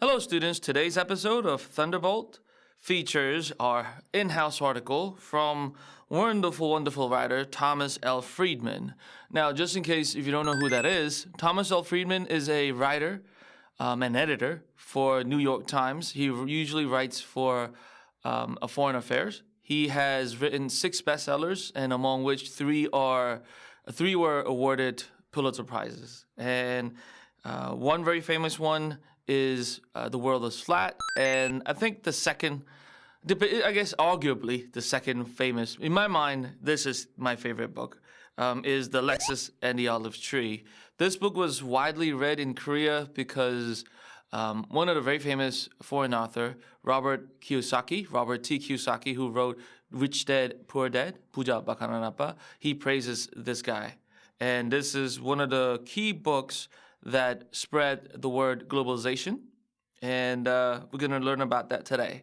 Hello, students. Today's episode of Thunderbolt features our in-house article from wonderful writer Thomas L. Friedman. Now, just in case if you don't know who that is, Thomas L. Friedman is a writer and editor for New York Times. He usually writes for foreign affairs. He has written 6 bestsellers, and among which 3 were awarded Pulitzer Prizes. And one very famous one is The World is Flat, and I think the second, I guess arguably the second famous, in my mind, this is my favorite book, is The Lexus and the Olive Tree. This book was widely read in Korea because one of the very famous foreign author, Robert T. Kiyosaki, who wrote Rich Dad, Poor Dad, 부자 박하는 아빠, he praises this guy. And this is one of the key books that spread the word globalization, and we're going to learn about that today.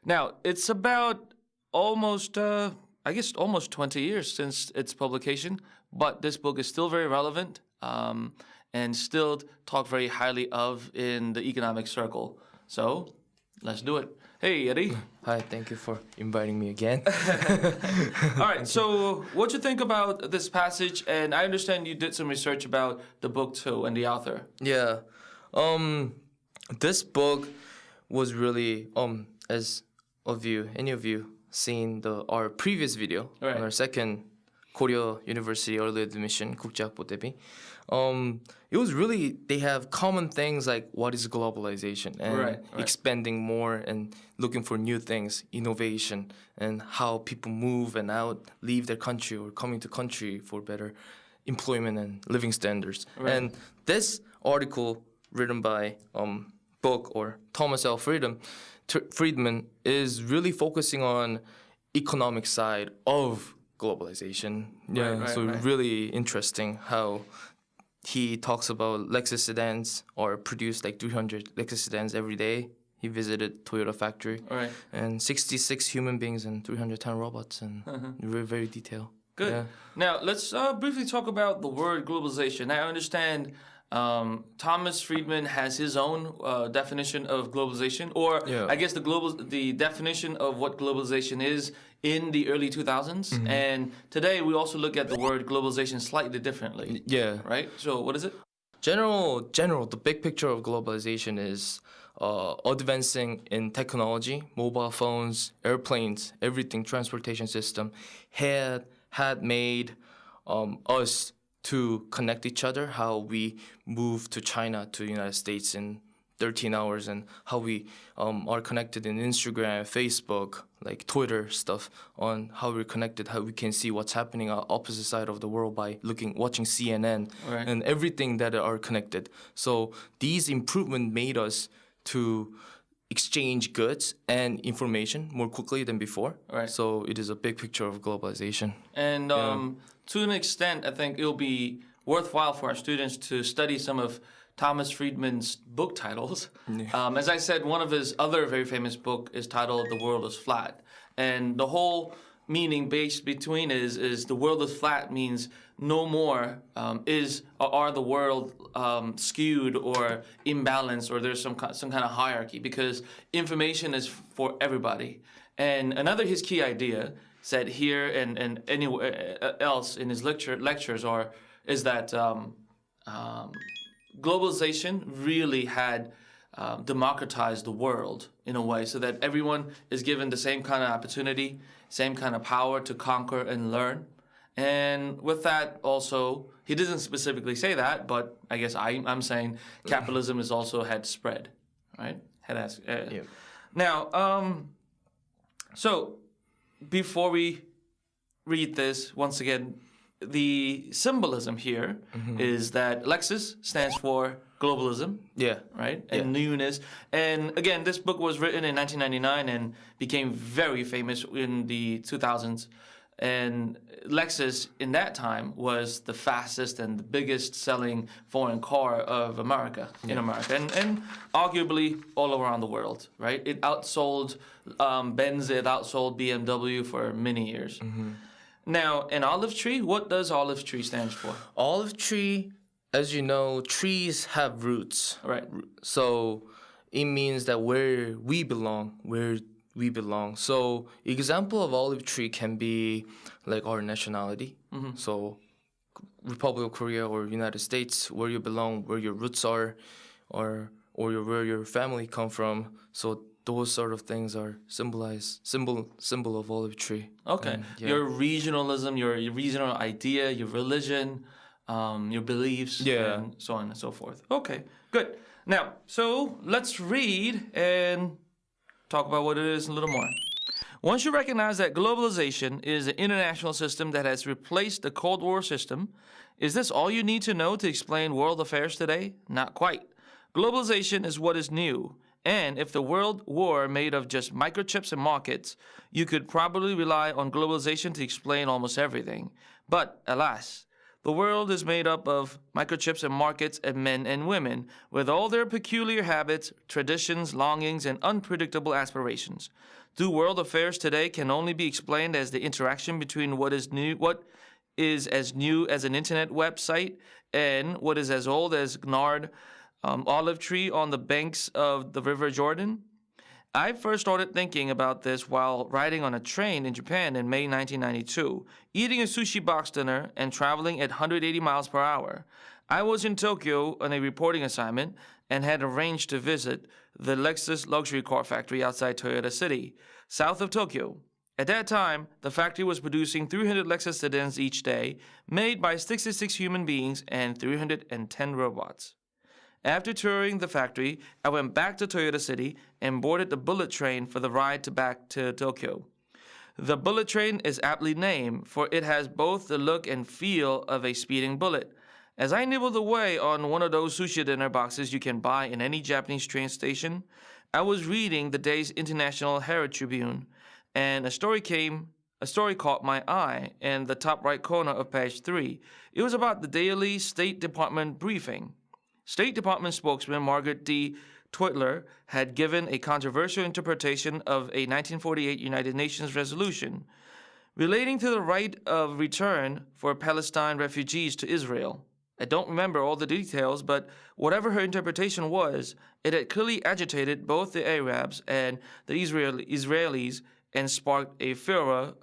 Now, it's about almost 20 years since its publication, but this book is still very relevant and still talked very highly of in the economic circle. So, let's do it. Hey, Eddie. Hi, thank you for inviting me again. All right, so what you think about this passage? And I understand you did some research about the book too and the author. Yeah. This book was really, as any of you seen our previous video, right, on our second Korea University early admission, 국제학부 대비. It was really, they have common things like what is globalization and right. expanding more and looking for new things, innovation, and how people move and leave their country or coming to country for better employment and living standards. Right. And this article written by book or Thomas L. Friedman is really focusing on economic side of globalization. Right. Really interesting how he talks about Lexus sedans or produced like 300 Lexus sedans every day. He visited Toyota factory, Right. and 66 human beings and 310 robots, and very detailed. Good. Yeah. Now, let's briefly talk about the word globalization. I understand Thomas Friedman has his own definition of globalization, or Yeah. I guess the definition of what globalization is in the early 2000s. And today we also look at the word globalization slightly differently. Yeah. Right? So what is it? General, the big picture of globalization is advancing in technology, mobile phones, airplanes, everything, transportation system had made us to connect each other, how we move to China, to the United States in 13 hours, and how we are connected in Instagram, Facebook, like Twitter stuff, on how we're connected, how we can see what's happening on opposite side of the world by watching CNN, Right. and everything that are connected. So these improvements made us to exchange goods and information more quickly than before. Right. So it is a big picture of globalization. And to an extent, I think it'll be worthwhile for our students to study some of Thomas Friedman's book titles. Yeah. As I said, one of his other very famous book is titled The World is Flat. And the whole meaning based between is the world is flat means no more are the world skewed or imbalanced, or there's some kind of hierarchy, because information is for everybody. And another his key idea said here and anywhere else in his lectures is that globalization really had democratized the world in a way, so that everyone is given the same kind of opportunity, same kind of power to conquer and learn. And with that also, he doesn't specifically say that, but I guess I'm saying capitalism is also had spread, right? Yeah. Now, so before we read this, once again, the symbolism here is that Lexus stands for globalism. Yeah. Right? And newness. And again, this book was written in 1999 and became very famous in the 2000s. And Lexus, in that time, was the fastest and the biggest selling foreign car of America, in America, and arguably all around the world, right? It outsold Benz, it outsold BMW for many years. Now, an olive tree, what does olive tree stand for? Olive tree, as you know, trees have roots. Right. So it means that where we belong. So example of olive tree can be like our nationality. So Republic of Korea or United States, where you belong, where your roots are, or where your family come from. So those sort of things are symbol of olive tree. Okay. And, yeah. Your regionalism, your regional idea, your religion, your beliefs, Yeah. and so on and so forth. Okay, good. Now, so let's read and talk about what it is a little more. Once you recognize that globalization is an international system that has replaced the Cold War system, is this all you need to know to explain world affairs today? Not quite. Globalization is what is new. And if the world were made of just microchips and markets, you could probably rely on globalization to explain almost everything. But alas, the world is made up of microchips and markets and men and women with all their peculiar habits, traditions, longings, and unpredictable aspirations. Do world affairs today can only be explained as the interaction between what is as new as an internet website and what is as old as gnarled olive tree on the banks of the River Jordan? I first started thinking about this while riding on a train in Japan in May 1992, eating a sushi box dinner and traveling at 180 miles per hour. I was in Tokyo on a reporting assignment and had arranged to visit the Lexus luxury car factory outside Toyota City, south of Tokyo. At that time, the factory was producing 300 Lexus sedans each day, made by 66 human beings and 310 robots. After touring the factory, I went back to Toyota City and boarded the bullet train for the ride back to Tokyo. The bullet train is aptly named, for it has both the look and feel of a speeding bullet. As I nibbled away on one of those sushi dinner boxes you can buy in any Japanese train station, I was reading the day's International Herald Tribune, and a story caught my eye in the top right corner of page 3. It was about the daily State Department briefing. State Department spokesman Margaret D. Twitler had given a controversial interpretation of a 1948 United Nations resolution relating to the right of return for Palestine refugees to Israel. I don't remember all the details, but whatever her interpretation was, it had clearly agitated both the Arabs and the Israelis and sparked a furor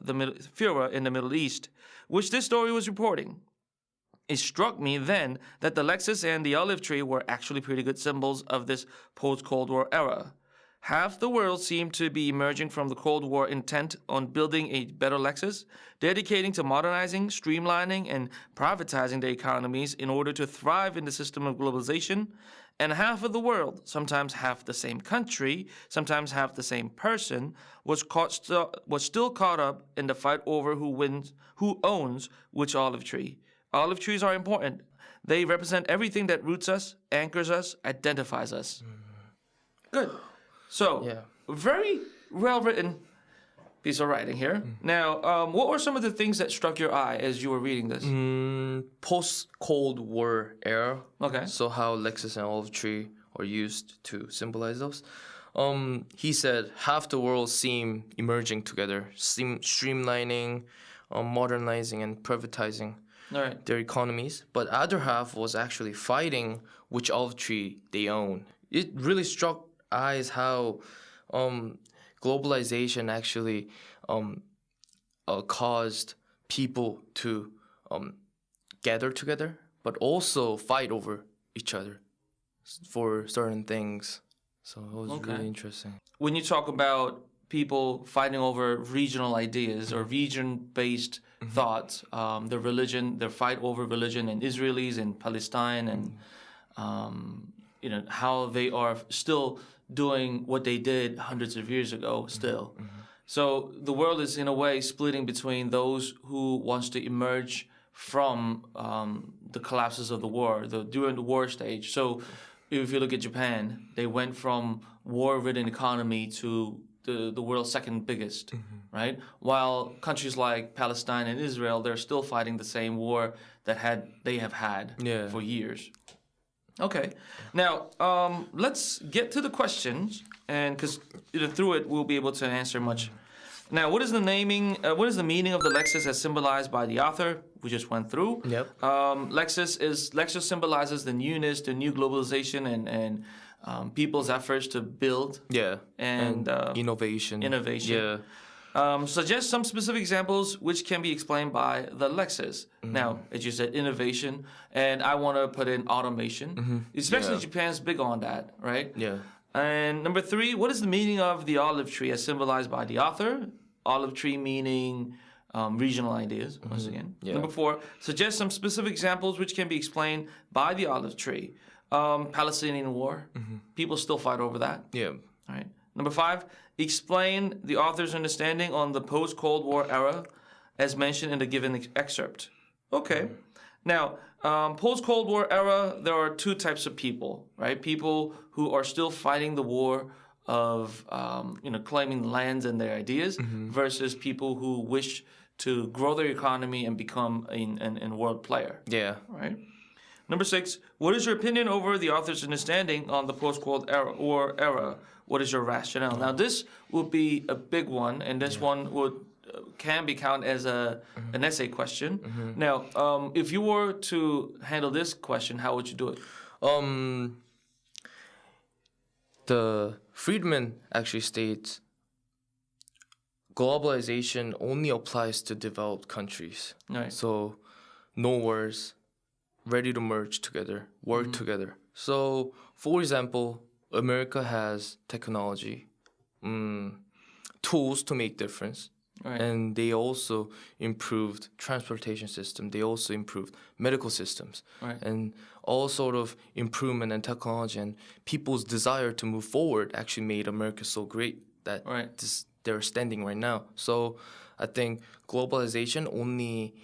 in the Middle East, which this story was reporting. It struck me then that the Lexus and the olive tree were actually pretty good symbols of this post-Cold War era. Half the world seemed to be emerging from the Cold War intent on building a better Lexus, dedicating to modernizing, streamlining, and privatizing their economies in order to thrive in the system of globalization, and half of the world, sometimes half the same country, sometimes half the same person, was still caught up in the fight over who owns which olive tree. Olive trees are important. They represent everything that roots us, anchors us, identifies us. Good. So, Yeah. very well-written piece of writing here. Now, what were some of the things that struck your eye as you were reading this? Post-Cold War era. Okay. So how Lexus and olive tree are used to symbolize those. He said half the world seem emerging together, streamlining, modernizing, and privatizing All right. their economies, but other half was actually fighting which olive tree they own. It really struck eyes how globalization actually caused people to gather together, but also fight over each other for certain things. So it was really interesting. When you talk about people fighting over regional ideas or region-based thoughts, their fight over religion, and Israelis and Palestine, and how they are still doing what they did hundreds of years ago still. So the world is in a way splitting between those who wants to emerge from the collapses of the war, during the war stage. So if you look at Japan, they went from war-ridden economy to the world's second biggest, right? While countries like Palestine and Israel, they're still fighting the same war that they have had for years. Okay, now let's get to the questions, and because through it we'll be able to answer much Now, what is the naming? What is the meaning of the Lexus as symbolized by the author? We just went through. Yep. Lexus symbolizes the newness, the new globalization, and people's efforts to build. Yeah. And innovation. Innovation. Yeah. Suggest some specific examples which can be explained by the Lexus. Now, as you said, innovation, and I want to put in automation. Especially Japan's big on that, right? Yeah. And number 3, what is the meaning of the olive tree as symbolized by the author? Olive tree meaning regional ideas, once again. Yeah. Number 4, suggest some specific examples which can be explained by the olive tree. Palestinian war. People still fight over that. Yeah. All right. Number 5, explain the author's understanding on the post-Cold War era as mentioned in the given excerpt. Okay. Now, post-Cold War era, there are 2 types of people, right? People who are still fighting the war of, claiming lands and their ideas versus people who wish to grow their economy and become a world player. Yeah. Right? Number 6, what is your opinion over the author's understanding on the post-Cold War era? What is your rationale? Now, this would be a big one, and this one can be counted as an essay question. Now, if you were to handle this question, how would you do it? The Friedman actually states globalization only applies to developed countries. Right. So no wars, ready to merge together, work together. So, for example, America has technology, tools to make difference. Right. And they also improved transportation system. They also improved medical systems. Right. And all sort of improvement in technology and people's desire to move forward actually made America so great that they're standing right now. So I think globalization only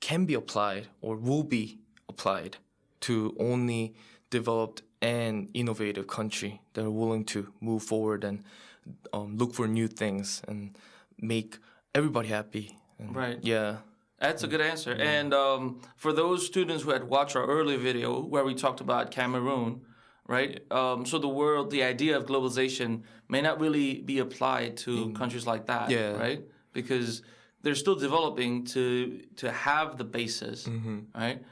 can be applied or will be applied to only developed and innovative country that are willing to move forward and look for new things and make everybody happy. And Right. Yeah. That's a good answer. And for those students who had watched our earlier video where we talked about Cameroon, right? So the idea of globalization may not really be applied to countries like that, right? Because they're still developing to have the basis, right?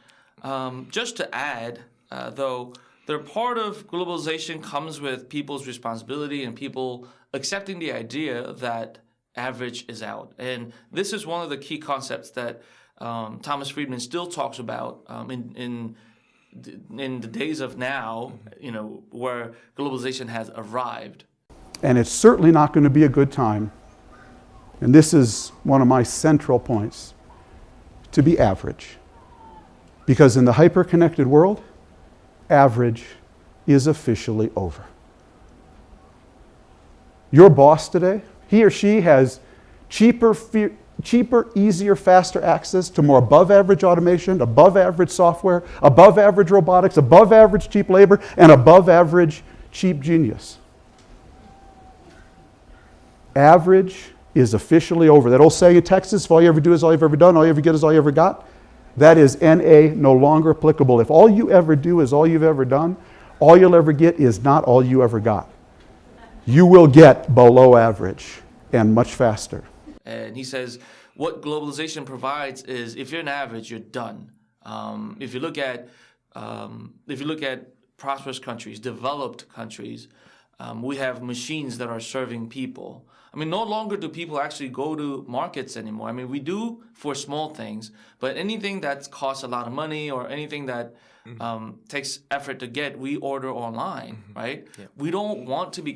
Just to add, though, their part of globalization comes with people's responsibility and people accepting the idea that average is out. And this is one of the key concepts that Thomas Friedman still talks about in the days of now, where globalization has arrived. And it's certainly not going to be a good time, and this is one of my central points, to be average. Because in the hyper-connected world, average is officially over. Your boss today, he or she has cheaper, easier, faster access to more above-average automation, above-average software, above-average robotics, above-average cheap labor, and above-average cheap genius. Average is officially over. That old saying in Texas, if all you ever do is all you've ever done, all you ever get is all you ever got, that is NA, no longer applicable. If all you ever do is all you've ever done, all you'll ever get is not all you ever got. You will get below average and much faster. And he says what globalization provides is if you're an average, you're done. If you look at prosperous countries, developed countries, we have machines that are serving people. I mean, no longer do people actually go to markets anymore. I mean, we do for small things, but anything that costs a lot of money or anything that takes effort to get, we order online, right? Yeah. We don't want to be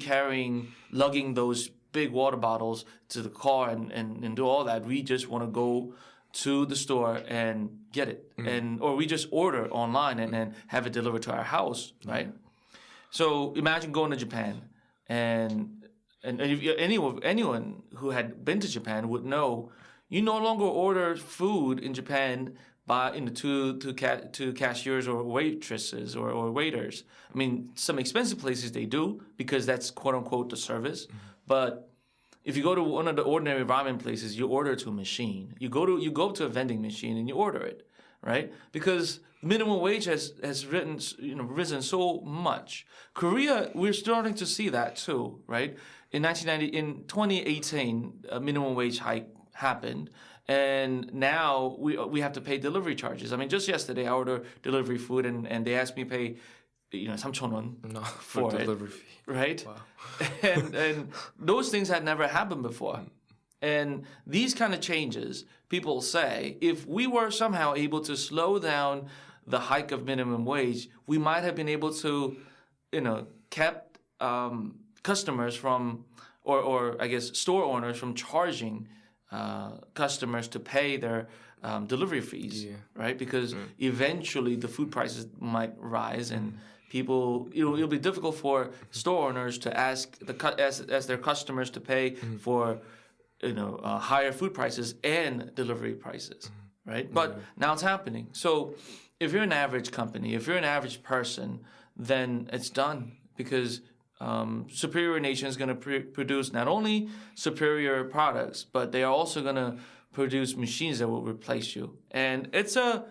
lugging those big water bottles to the car and do all that. We just want to go to the store and get it, or we just order online and then have it delivered to our house, right? So imagine going to Japan, and if anyone who had been to Japan would know, you no longer order food in Japan to cashiers or waitresses or waiters. I mean, some expensive places they do because that's quote unquote the service. But if you go to one of the ordinary ramen places, you order to a machine. You go to a vending machine and you order it. right? Because minimum wage has risen so much. Korea, we're starting to see that too, right? In 2018, a minimum wage hike happened, and now we have to pay delivery charges. I mean, just yesterday I ordered delivery food, and they asked me to pay 3,000원 for delivery fee. Right? Wow. and those things had never happened before. And these kind of changes, people say, if we were somehow able to slow down the hike of minimum wage, we might have been able to, kept customers from, or I guess store owners from charging customers to pay their delivery fees, right? Because eventually the food prices might rise, and people, it'll be difficult for store owners to ask as their customers to pay for higher food prices and delivery prices, right? But now it's happening. So if you're an average company, if you're an average person, then it's done, because superior nation is going to produce not only superior products, but they are also going to produce machines that will replace you. And it's a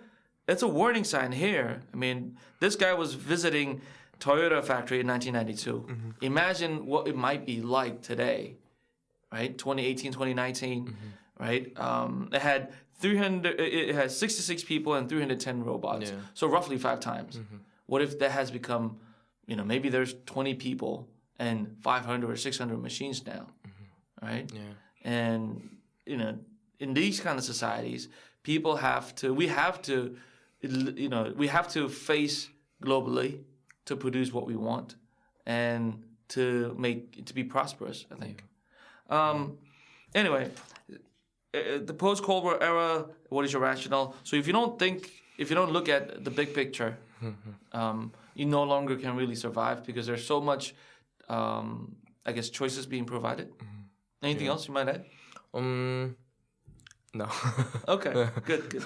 warning sign here. I mean, this guy was visiting Toyota factory in 1992. Imagine what it might be like today, right? 2018, 2019, right? It had 66 people and 310 robots. So roughly 5 times. What if that has become, maybe there's 20 people and 500 or 600 machines now, right? And, in these kind of societies, we have to face globally to produce what we want and to be prosperous, I think. Anyway, the post-Cold War era, what is your rationale? So if you don't look at the big picture, you no longer can really survive, because there's so much, choices being provided. Anything else you might add? No. Okay, good.